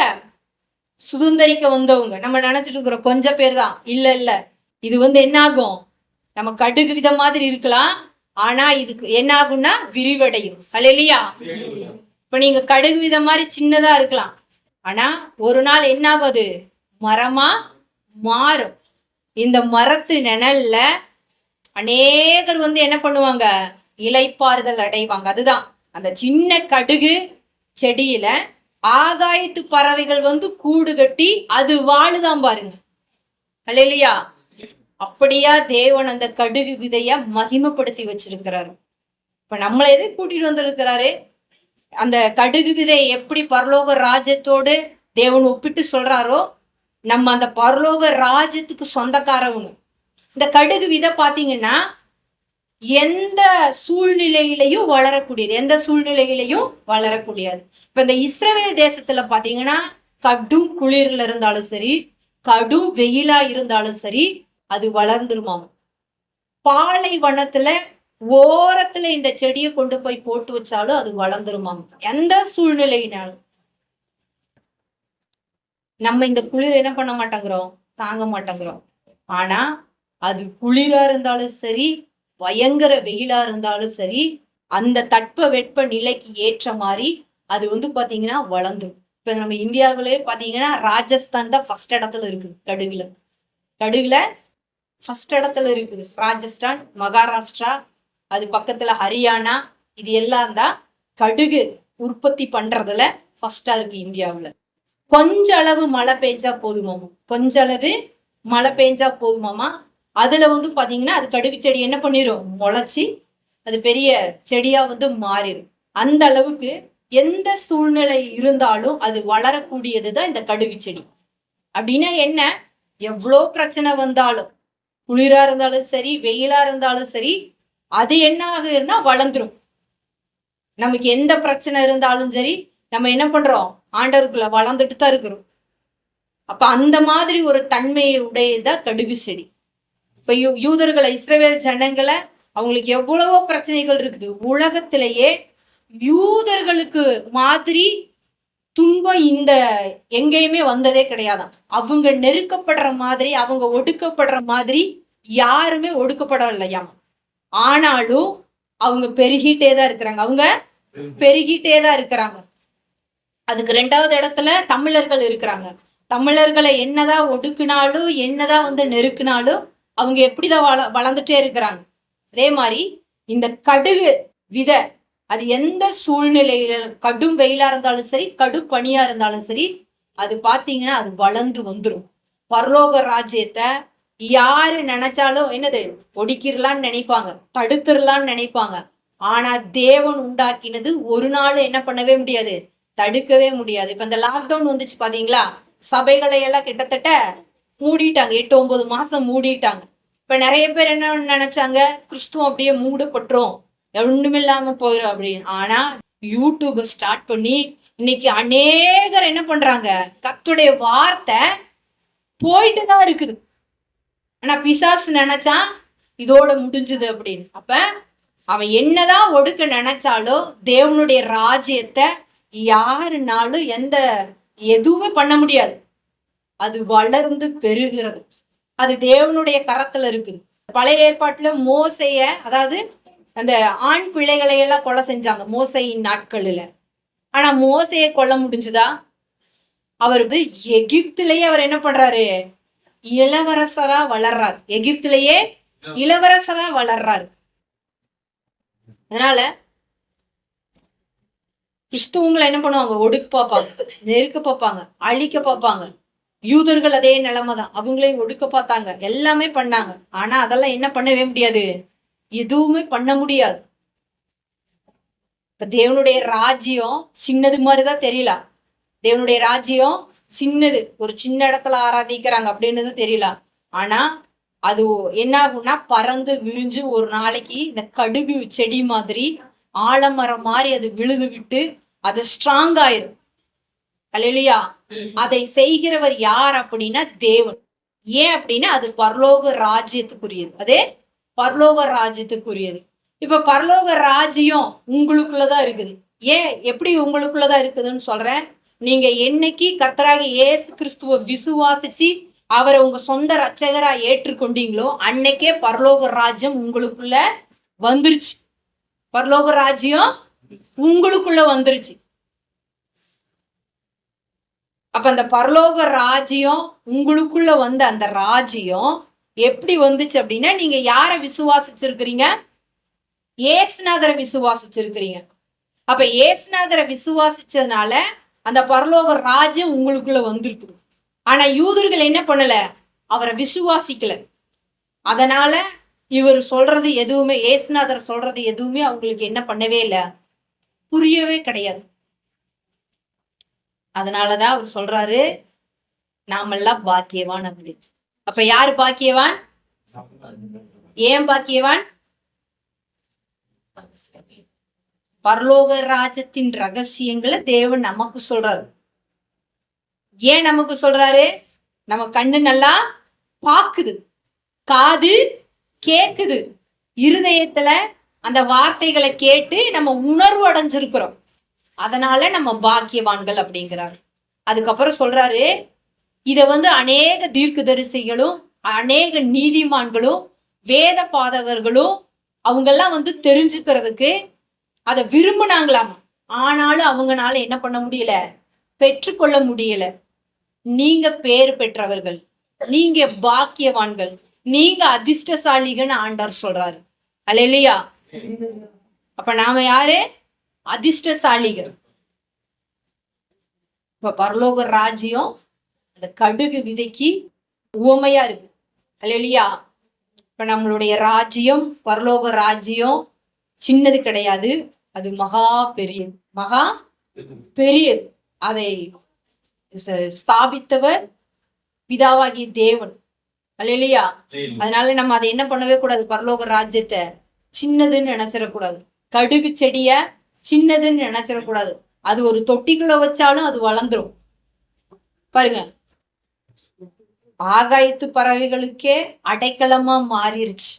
சுதந்திரிக்க வந்தவங்க நம்ம நினைச்சிட்டு இருக்கிறோம் கொஞ்சம் பேர் தான். இல்ல, இது என்ன ஆகும், நம்ம கடுகு வித மாதிரி இருக்கலாம், ஆனா இதுக்கு என்ன ஆகும்னா விரிவடையும். அல்லேலூயா. இப்ப நீங்க கடுகு வித மாதிரி சின்னதா இருக்கலாம், ஆனா ஒரு நாள் என்ன ஆகுது, மரமா மாறும். இந்த மரத்து நிழல்ல அநேகர் என்ன பண்ணுவாங்க, இளைப்பாறுதல் அடைவாங்க. அதுதான் அந்த சின்ன கடுகு செடியில ஆகாயத்து பறவைகள் கூடு கட்டி அது வாழுதான் பாருங்க. அல்லேலூயா. அப்படியா தேவன் அந்த கடுகு விதைய மகிமைப்படுத்தி வச்சிருக்கிறாரு. இப்ப நம்மளை எதை கூட்டிட்டு வந்திருக்கிறாரு, அந்த கடுகு விதை எப்படி பரலோக ராஜ்யத்தோடு தேவன் ஒப்பிட்டு சொல்றாரோ, நம்ம அந்த பரலோக ராஜ்யத்துக்கு சொந்தக்காரவங்க. இந்த கடுகு விதை பாத்தீங்கன்னா எந்த சூழ்நிலையிலையும் வளரக்கூடியது, எந்த சூழ்நிலையிலையும் வளரக்கூடியது. இப்ப இந்த இஸ்ரவேல் தேசத்துல பாத்தீங்கன்னா கடும் குளிர்ல இருந்தாலும் சரி, கடும் வெயிலா இருந்தாலும் சரி, அது வளர்ந்துருமாம். பாலைவனத்துல ஓரத்துல இந்த செடியை கொண்டு போய் போட்டு வச்சாலும் அது வளர்ந்துருமாம், எந்த சூழ்நிலையினாலும். நம்ம இந்த குளிர் என்ன பண்ண மாட்டேங்கிறோம், தாங்க மாட்டேங்கிறோம். ஆனா அது குளிரா இருந்தாலும் சரி, பயங்கர வெயிலா இருந்தாலும் சரி, அந்த தட்ப வெட்ப நிலைக்கு ஏற்ற மாதிரி அது வந்து பாத்தீங்கன்னா வளர்ந்துரும். இப்ப நம்ம இந்தியாவிலே பாத்தீங்கன்னா ராஜஸ்தான் தான் ஃபர்ஸ்ட் இடத்துல இருக்குது. கடுகுல ஃபர்ஸ்ட் இடத்துல இருக்குது ராஜஸ்தான், மகாராஷ்டிரா, அது பக்கத்துல ஹரியானா, இது எல்லாம் தான் கடுகு உற்பத்தி பண்றதுல ஃபர்ஸ்டா இருக்கு இந்தியாவுல. கொஞ்ச அளவு மழை பெஞ்சா போதுமாமா, அதுல வந்து பாத்தீங்கன்னா அது கடுகு செடி என்ன பண்ணிரும், முளைச்சி அது பெரிய செடியா வந்து மாறிடும். அந்த அளவுக்கு எந்த சூழ்நிலை இருந்தாலும் அது வளரக்கூடியதுதான் இந்த கடுகு செடி. அப்படின்னா என்ன, எவ்வளோ பிரச்சனை வந்தாலும், குளிரா இருந்தாலும் சரி, வெயிலா இருந்தாலும் சரி, அது என்ன ஆகுதுன்னா வளர்ந்துரும். நமக்கு எந்த பிரச்சனை இருந்தாலும் சரி, நம்ம என்ன பண்றோம், ஆண்டவருக்குள்ள வளர்ந்துட்டு தான் இருக்கிறோம். அப்ப அந்த மாதிரி ஒரு தன்மையை உடையதா கடுகு செடி. இப்ப யூதர்களை, இஸ்ரவேல் ஜனங்களை, அவங்களுக்கு எவ்வளவோ பிரச்சனைகள் இருக்குது. உலகத்திலேயே யூதர்களுக்கு மாதிரி துன்பம் இந்த எங்கேயுமே வந்ததே கிடையாதாம். அவங்க நெருக்கப்படுற மாதிரி, அவங்க ஒடுக்கப்படுற மாதிரி யாருமே ஒடுக்கப்படவில்லையாம். ஆனாலும் அவங்க பெருகிட்டே தான் இருக்கிறாங்க. அதுக்கு 2வது இடத்துல தமிழர்கள் இருக்கிறாங்க. தமிழர்களை என்னதான் ஒடுக்குனாலும், என்னதான் வந்து நெருக்குனாலும் அவங்க எப்படிதான் வளர்ந்துட்டே இருக்கிறாங்க. அதே மாதிரி இந்த கடுகு விதை, அது எந்த சூழ்நிலையில, கடும் வெயிலா இருந்தாலும் சரி, கடும் பனியா இருந்தாலும் சரி, அது பாத்தீங்கன்னா அது வளர்ந்து வந்துடும். பரலோக ராஜ்யத்தை யாரு நினைச்சாலும் என்னது ஒடுக்கிடலான்னு நினைப்பாங்க, தடுத்துடலான்னு நினைப்பாங்க. ஆனா தேவன் உண்டாக்கினது ஒரு நாள் என்ன பண்ணவே முடியாது, தடுக்கவே முடியாது. இப்ப இந்த லாக்டவுன் வந்துச்சு பாத்தீங்களா, சபைகளை எல்லாம் கிட்டத்தட்ட மூடிட்டாங்க, 8-9 மாசம் மூடிட்டாங்க. இப்ப நிறைய பேர் என்ன நினைச்சாங்க, கிறிஸ்துவம் அப்படியே மூடப்பட்டுரும், ஒண்ணுமில்லாம போயிடும் அப்படின்னு. ஆனா யூடியூப் ஸ்டார்ட் பண்ணி இன்னைக்கு அநேகர் என்ன பண்றாங்க, கர்த்தருடைய வார்த்தை போயிட்டு தான் இருக்குது. ஆனா பிசாசு நினைச்சா இதோட முடிஞ்சது அப்படின்னு. அப்ப அவன் என்னதான் ஒடுக்க நினைச்சாலும் தேவனுடைய ராஜ்யத்தை யாருனாலும் எதுவுமே பண்ண முடியாது. அது வளர்ந்து பெருகிறது. அது தேவனுடைய கரத்துல இருக்குது. பழைய ஏற்பாட்டுல மோசைய, அதாவது அந்த ஆண் பிள்ளைகளை எல்லாம் கொலை செஞ்சாங்க மோசையின் நாட்களில். ஆனா மோசைய கொல்ல முடிஞ்சுதா? அவர் வந்து எகிப்திலேயே அவர் என்ன பண்றாரு, இளவரசரா வளர்றார். எகிப்திலேயே இளவரசரா வளர்றாரு. அதனால கிறிஸ்துவங்களை என்ன பண்ணுவாங்க, ஒடுக்க பார்ப்பாங்க, நெருக்க பார்ப்பாங்க, அழிக்க பார்ப்பாங்க. யூதர்கள் அதே நிலைமை தான், அவங்களையும் ஒடுக்க பார்த்தாங்க, எல்லாமே பண்ணாங்க. ஆனா அதெல்லாம் என்ன பண்ணவே முடியாது, எதுவுமே பண்ண முடியாது. இப்ப தேவனுடைய ராஜ்யம் சின்னது மாதிரிதான் தெரியல. தேவனுடைய ராஜ்யம் சின்னது, ஒரு சின்ன இடத்துல ஆராதிக்கிறாங்க அப்படின்னு தெரியல. ஆனா அது என்ன ஆகும்னா பறந்து விரிஞ்சு ஒரு நாளைக்கு இந்த கடுகு செடி மாதிரி, ஆலமரம் மாதிரி அது விழுது விட்டு அது ஸ்ட்ராங் ஆயிரும். அல்லேலூயா. அதை செய்கிறவர் யார் அப்படின்னா தேவன். ஏன் அப்படின்னா அது பரலோக ராஜ்யத்துக்குரியது. அதே பரலோக ராஜ்யத்துக்குரியது. இப்ப பரலோக ராஜ்யம் உங்களுக்குள்ளதான் இருக்குது. ஏன் எப்படி உங்களுக்குள்ளதான் இருக்குதுன்னு சொல்றேன். நீங்க என்னைக்கு கர்த்தராகிய இயேசு கிறிஸ்துவ விசுவாசிச்சு அவரை உங்க சொந்த ரட்சகரா ஏற்றுக்கொண்டீங்களோ அன்னைக்கே பரலோக ராஜ்யம் உங்களுக்குள்ள வந்துருச்சு. பரலோக ராஜ்யம் உங்களுக்குள்ள வந்துருச்சு. அப்ப அந்த பரலோக ராஜ்யம் உங்களுக்குள்ள வந்த அந்த ராஜ்யம் எப்படி வந்துச்சு அப்படின்னா, நீங்க யார விசுவாசிச்சிருக்கிறீங்க, ஏசுநாதரை விசுவாசிச்சிருக்கிறீங்க. அப்ப ஏசுநாதரை விசுவாசிச்சதுனால அந்த பரலோக ராஜ்யம் உங்களுக்குள்ள வந்திருக்குது. ஆனா யூதர்கள் என்ன பண்ணல, அவரை விசுவாசிக்கல. அதனால இவர் சொல்றது எதுவுமே, ஏசுநாதர் சொல்றது எதுவுமே அவங்களுக்கு என்ன பண்ணவே இல்லை, புரியவே கிடையாது. அதனாலதான் அவர் சொல்றாரு, நாமெல்லாம் பாக்கியவான் அப்படின்னு. அப்ப யாரு பாக்கியவான், ஏன் பாக்கியவான்? பரலோக ராஜ்யத்தின் ரகசியங்களை தேவன் நமக்கு சொல்றாரு. ஏன் நமக்கு சொல்றாரு? நம்ம கண்ணு நல்லா பாக்குது, காது கேக்குது, இருதயத்துல அந்த வார்த்தைகளை கேட்டு நம்ம உணர்வு அடைஞ்சிருக்கிறோம். அதனால நம்ம பாக்கியவான்கள் அப்படிங்கிறாரு. அதுக்கப்புறம் சொல்றாரு, இத வந்து அநேக தீர்க்கதரிசிகளும் அநேக நீதிமான்களும் வேத பாதகர்களும் அவங்கெல்லாம் வந்து தெரிஞ்சுக்கிறதுக்கு அதை விரும்பினாங்களாம். ஆனாலும் அவங்கனால என்ன பண்ண முடியல, பெற்றுக்கொள்ள முடியல. நீங்க பேர் பெற்றவர்கள், நீங்க பாக்கியவான்கள், நீங்க அதிர்ஷ்டசாலிகன்னு ஆண்டவர் சொல்றாரு. அல்லேலூயா. அப்ப நாம யாரு? அதிர்ஷ்டசாலிகள். இப்ப பரலோக ராஜ்யம் அந்த கடுகு விதைக்கு உவமையா இருக்கு. அல்லேலூயா. இப்ப நம்மளுடைய ராஜ்யம், பரலோக ராஜ்யம் சின்னது கிடையாது, அது மகா பெரியது, மகா பெரியது. அதை ஸ்தாபித்தவர் பிதாவாகிய தேவன். அல்லேலூயா. அதனால நம்ம அதை என்ன பண்ணவே கூடாது, பரலோக ராஜ்யத்தை சின்னதுன்னு நினைச்சிடக்கூடாது. கடுகு செடிய சின்னதுன்னு நினைச்சிடக்கூடாது. அது ஒரு தொட்டிக்குள்ள வச்சாலும் அது வளர்ந்துரும். பாருங்க, ஆகாயத்து பறவைகளுக்கே அடைக்கலமா மாறிடுச்சு.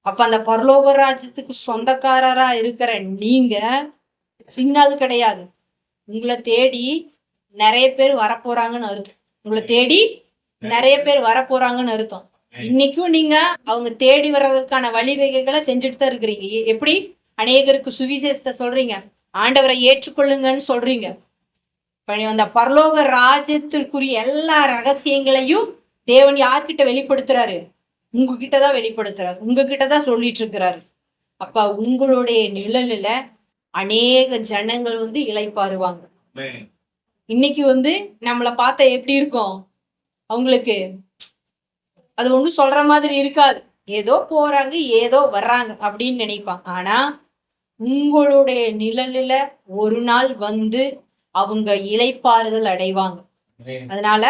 அப்ப அந்த பரலோக ராஜ்யத்துக்கு சொந்தக்காரரா இருக்கிற நீங்க சின்னது கிடையாது. உங்களை தேடி நிறைய பேர் வரப்போறாங்கன்னு அர்த்தம். உங்களை தேடி நிறைய பேர் வரப்போறாங்கன்னு அர்த்தம். இன்னைக்கும் நீங்க அவங்க தேடி வர்றதுக்கான வழிவகைகளை செஞ்சுட்டு தான் இருக்கிறீங்க. எப்படி? அநேகருக்கு சுவிசேஷத்தை சொல்றீங்க, ஆண்டவரை ஏற்றுக்கொள்ளுங்கன்னு சொல்றீங்க. அந்த பரலோக ராஜ்யத்திற்குரிய எல்லா ரகசியங்களையும் தேவன் யார்கிட்ட வெளிப்படுத்துறாரு? உங்ககிட்டதான் வெளிப்படுத்துறாரு, உங்ககிட்டதான் சொல்லிட்டு இருக்கிறாரு. அப்ப உங்களுடைய நிழலில அநேக ஜனங்கள் வந்து இளைப்பாறுவாங்க. இன்னைக்கு வந்து நம்மளை பார்த்தா எப்படி இருக்கும்? அவங்களுக்கு அது ஒண்ணும் சொல்ற மாதிரி இருக்காது. ஏதோ போறாங்க, ஏதோ வர்றாங்க அப்படின்னு நினைப்பாங்க. ஆனா உங்களுடைய நிழலில ஒரு நாள் வந்து அவங்க இளைப்பாறுதல் அடைவாங்க. அதனால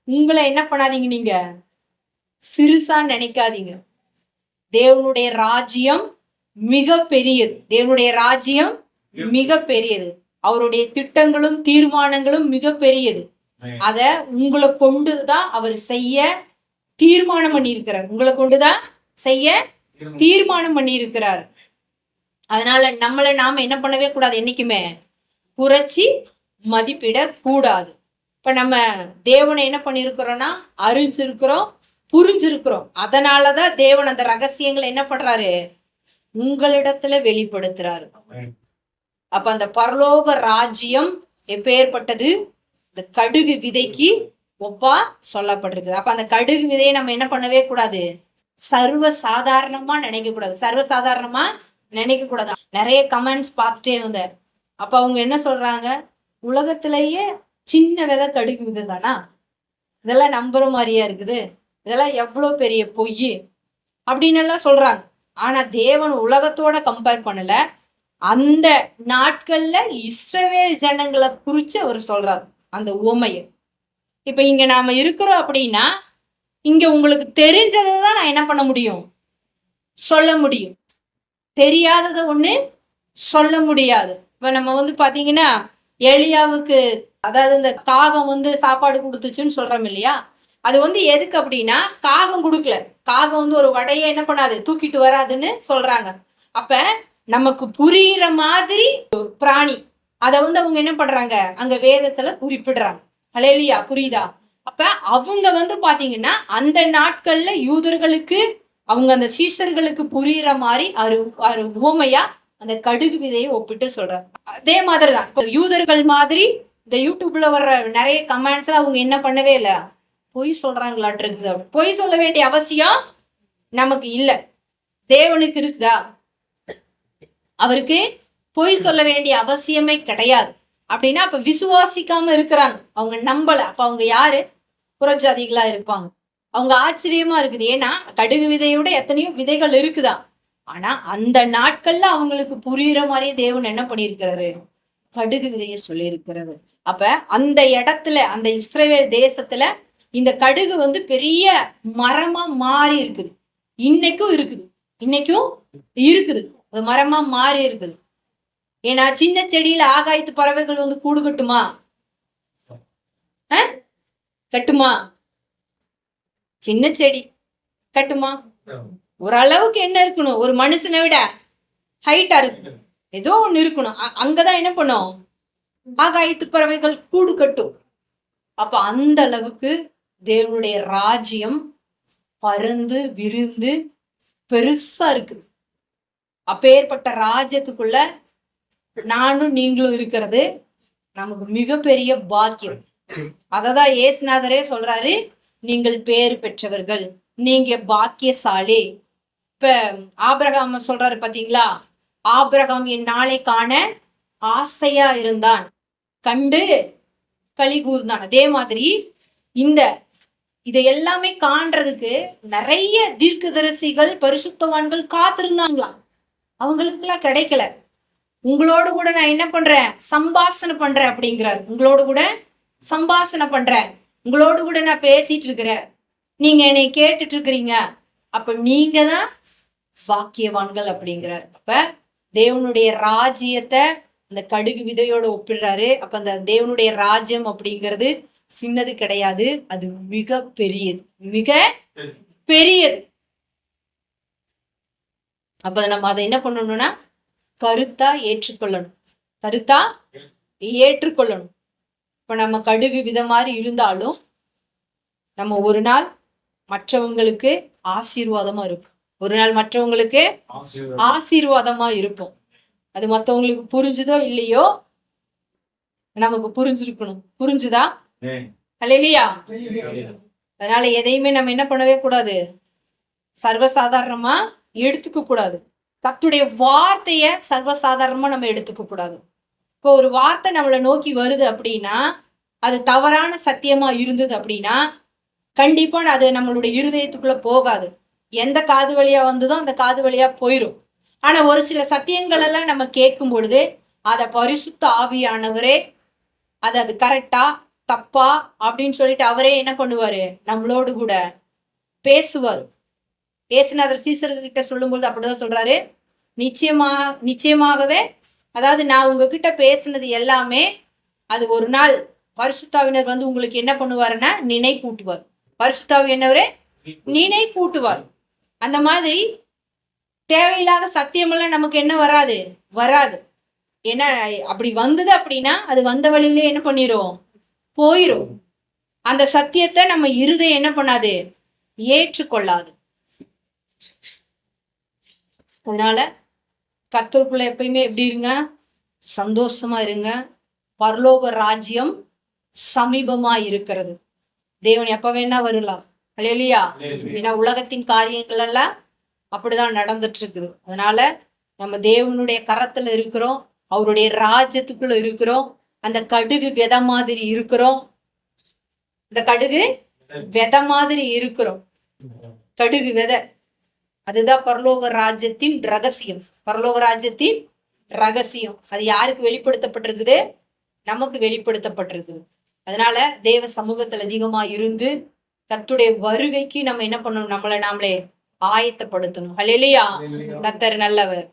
உங்களை என்ன பண்ணாதீங்க, நீங்க சிறுசா நினைக்காதீங்க. தேவனுடைய ராஜ்யம் மிக பெரியது. தேவனுடைய ராஜ்யம் மிக பெரியது. அவருடைய திட்டங்களும் தீர்மானங்களும் மிக பெரியது. அத உங்களை கொண்டுதான் அவர் செய்ய தீர்மானம் பண்ணி இருக்கிறார். உங்களை கொண்டுதான் செய்ய தீர்மானம் பண்ணி இருக்கிறார். அதனால நம்மளை நாம என்ன பண்ணவே கூடாது, என்னைக்குமே குறைச்சி மதிப்பிட கூடாது. இப்ப நம்ம தேவனை என்ன பண்ணிருக்கிறோம்னா அறிஞ்சிருக்கிறோம், புரிஞ்சிருக்கிறோம். அதனாலதான் தேவன் அந்த ரகசியங்களை என்ன பண்றாரு, உங்களிடத்துல வெளிப்படுத்துறாரு. அப்ப அந்த பரலோக ராஜ்யம் எப்பேற்பட்டது? இந்த கடுகு விதைக்கு ஒப்பா சொல்லப்பட்டிருக்குது. அப்ப அந்த கடுகு விதையை நம்ம என்ன பண்ணவே கூடாது, சர்வ சாதாரணமா நினைக்க கூடாது. சர்வ சாதாரணமா நினைக்க கூடாது. நிறைய கமெண்ட்ஸ் பார்த்துட்டே இருந்தேன். அப்ப அவங்க என்ன சொல்றாங்க, உலகத்திலேயே சின்ன விதை கடுகு விதை தானா, இதெல்லாம் நம்புற மாதிரியா இருக்குது, இதெல்லாம் எவ்வளவு பெரிய பொய் அப்படின்னு எல்லாம் சொல்றாங்க. ஆனா தேவன் உலகத்தோட கம்பேர் பண்ணல. அந்த நாட்கள்ல இஸ்ரவேல் ஜனங்களை குறிச்சு அவர் சொல்றாரு அந்த உவமையை. இப்ப இங்க நாம இருக்கிறோம் அப்படின்னா இங்க உங்களுக்கு தெரிஞ்சதை தான் நான் என்ன பண்ண முடியும், சொல்ல முடியும். தெரியாததை ஒண்ணு சொல்ல முடியாது. இப்ப நம்ம வந்து பாத்தீங்கன்னா எலியாவுக்கு, அதாவது இந்த காகம் வந்து சாப்பாடு கொடுத்துச்சுன்னு சொல்றோம் இல்லையா, அது வந்து எதுக்கு அப்படின்னா காகம் கொடுக்கல, காகம் வந்து ஒரு வடையை என்ன பண்ணாது, தூக்கிட்டு வராதுன்னு சொல்றாங்க. அப்ப நமக்கு புரியுற மாதிரி பிராணி, அதை வந்து அவங்க என்ன பண்றாங்க, அங்க வேதத்துல குறிப்பிடுறாங்க. அல்லேலூயா. புரியுதா? அப்ப அவங்க வந்து பாத்தீங்கன்னா அந்த நாட்கள்ல யூதர்களுக்கு, அவங்க அந்த சீஷர்களுக்கு புரியுற மாதிரி உவமையா அந்த கடுகு விதையை ஒப்பிட்டு சொல்றாங்க. அதே மாதிரிதான் இப்ப யூதர்கள் மாதிரி இந்த யூடியூப்ல வர்ற நிறைய கமெண்ட்ஸ்ல அவங்க என்ன பண்ணவே இல்லை, பொய் சொல்றாங்களாட்டு இருக்குது. பொய் சொல்ல வேண்டிய அவசியம் நமக்கு இல்லை. தேவனுக்கு இருக்குதா? அவருக்கு பொய் சொல்ல வேண்டிய அவசியமே கிடையாது. அப்படின்னா அப்ப விசுவாசிக்காம இருக்கிறாங்க, அவங்க நம்பல. அப்ப அவங்க யாரு? புறஜாதிகளா இருப்பாங்க. அவங்க ஆச்சரியமா இருக்குது. ஏன்னா கடுகு விதையோட எத்தனையோ விதைகள் இருக்குதா. ஆனா அந்த நாட்கள்ல அவங்களுக்கு புரியுற மாதிரியே தேவன் என்ன பண்ணியிருக்கிறாரு, கடுகு விதைய சொல்லி இருக்கிறது. அப்ப அந்த இடத்துல, அந்த இஸ்ரவேல் தேசத்துல இந்த கடுகு வந்து பெரிய மரமா மாறி இருக்குது. இன்னைக்கும் இருக்குது, இன்னைக்கும் இருக்குது, அது மரமா மாறி இருக்குது. ஏன்னா சின்ன செடியில ஆகாயத்து பறவைகள் வந்து கூடு கட்டுமா? கட்டுமா? சின்ன செடி கட்டுமா? ஓரளவுக்கு என்ன இருக்கணும், ஒரு மனுஷனை விட ஹைட்டா இருக்கணும், ஏதோ ஒண்ணு இருக்கணும். அங்கதான் என்ன பண்ணும், ஆகாயத்து பறவைகள் கூடு கட்டும். அப்ப அந்த அளவுக்கு தேவனுடைய ராஜ்யம் பறந்து விரிந்து பெருசா இருக்குது. அப்பேற்பட்ட ராஜ்யத்துக்குள்ள நானும் நீங்களும் இருக்கிறது நமக்கு மிகப்பெரிய பாக்கியம். அததான் இயேசுநாதரே சொல்றாரு, நீங்கள் பேறு பெற்றவர்கள், நீங்க பாக்கியசாலி. இப்ப ஆபிரகாம் சொல்றாரு பாத்தீங்களா, ஆபிரகாம் என் நாளை காண ஆசையா இருந்தான், கண்டு களி கூர்ந்தான். அதே மாதிரி இதை எல்லாமே காண்றதுக்கு நிறைய தீர்க்கதரிசிகள் பரிசுத்தவான்கள் காத்திருந்தாங்களாம். அவங்களுக்கெல்லாம் கிடைக்கல. உங்களோடு கூட நான் என்ன பண்றேன், சம்பாஷணை பண்றேன் அப்படிங்கிறார். உங்களோடு கூட சம்பாஷணை பண்றேன், உங்களோடு கூட நான் பேசிட்டு இருக்கிறேன், நீங்க என்னை கேட்டுட்டு இருக்கிறீங்க, அப்ப நீங்க தான் பாக்கியவான்கள் அப்படிங்கிறார். அப்ப தேவனுடைய ராஜ்யத்தை அந்த கடுகு விதையோட ஒப்பிடுறாரு. அப்ப அந்த தேவனுடைய ராஜ்யம் அப்படிங்கிறது சின்னது கிடையாது, அது மிக பெரியது, மிக பெரியது. அப்ப நம்ம அதை என்ன பண்ணணும்னா கருத்தா ஏற்றுக்கொள்ளணும், கருத்தா ஏற்றுக்கொள்ளணும். இப்ப நம்ம கடுகு வித மாதிரி இருந்தாலும் நம்ம ஒரு நாள் மற்றவங்களுக்கு ஆசீர்வாதமா இருப்போம், ஒரு நாள் மற்றவங்களுக்கு ஆசீர்வாதமா இருப்போம். அது மற்றவங்களுக்கு புரிஞ்சுதோ இல்லையோ நமக்கு புரிஞ்சிருக்கணும். புரிஞ்சுதா? அல்லேலூயா. அதனால எதையுமே நம்ம என்ன பண்ணவே கூடாது, சர்வசாதாரணமா எடுத்துக்க கூடாது. கர்த்தருடைய வார்த்தைய சர்வசாதாரணமா நம்ம எடுத்துக்க கூடாது. இப்போ ஒரு வார்த்தை நம்மளை நோக்கி வருது அப்படின்னா, அது தவறான சத்தியமா இருந்தது அப்படின்னா கண்டிப்பா அது நம்மளுடைய இருதயத்துக்குள்ள போகாது. எந்த காது வழியா வந்ததோ அந்த காது வழியா போயிடும். ஆனா ஒரு சில சத்தியங்கள் எல்லாம் நம்ம கேட்கும் பொழுது அதை பரிசுத்த ஆவியானவரே அது கரெக்டா தப்பா அப்படின்னு சொல்லிட்டு அவரே என்ன பண்ணுவாரு, நம்மளோடு கூட பேசுவார். பேசினார் சீசர்கிட்ட சொல்லும்பொழுது அப்படிதான் சொல்றாரு, நிச்சயமாகவே அதாவது நான் உங்ககிட்ட பேசினது எல்லாமே அது ஒரு நாள் பரிசுத்தாவினர் வந்து உங்களுக்கு என்ன பண்ணுவாருன்னா நினைப்பூட்டுவார். பரிசுத்தாவி என்னவரே நினைப்பூட்டுவார். அந்த மாதிரி தேவையில்லாத சத்தியமெல்லாம் நமக்கு என்ன வராது. ஏன்னா அப்படி வந்தது அப்படின்னா அது வந்த வழியிலே என்ன பண்ணிரும், போயிரும். அந்த சத்தியத்தை நம்ம இருதயம் என்ன பண்ணாது, ஏற்றுக்கொள்ளாது. அதனால கர்த்தருக்குள்ள எப்பயுமே எப்படி இருங்க, சந்தோஷமா இருங்க. பரலோக ராஜ்யம் சமீபமா இருக்கிறது. தேவன் எப்ப வேணா வரலாம். அல்லேலூயா. ஏன்னா உலகத்தின் காரியங்கள் எல்லாம் அப்படிதான் நடந்துட்டு இருக்குது. அதனால நம்ம தேவனுடைய கரத்துல இருக்கிறோம், அவருடைய ராஜ்யத்துக்குள்ள இருக்கிறோம். அந்த கடுகு விதை மாதிரி இருக்கிறோம், இந்த கடுகு விதை மாதிரி இருக்கிறோம். கடுகு விதை அதுதான் பரலோக ராஜ்யத்தின் ரகசியம். பரலோக ராஜ்யத்தின் ரகசியம் அது யாருக்கு வெளிப்படுத்தப்பட்டிருக்குது, நமக்கு வெளிப்படுத்தப்பட்டிருக்குது. அதனால தேவ சமூகத்துல அதிகமா இருந்து கர்த்தருடைய வருகைக்கு நம்ம என்ன பண்ணணும், நம்மளை நாமளே ஆயத்தப்படுத்தணும். அல்லேலூயா. கர்த்தர் நல்லவர்.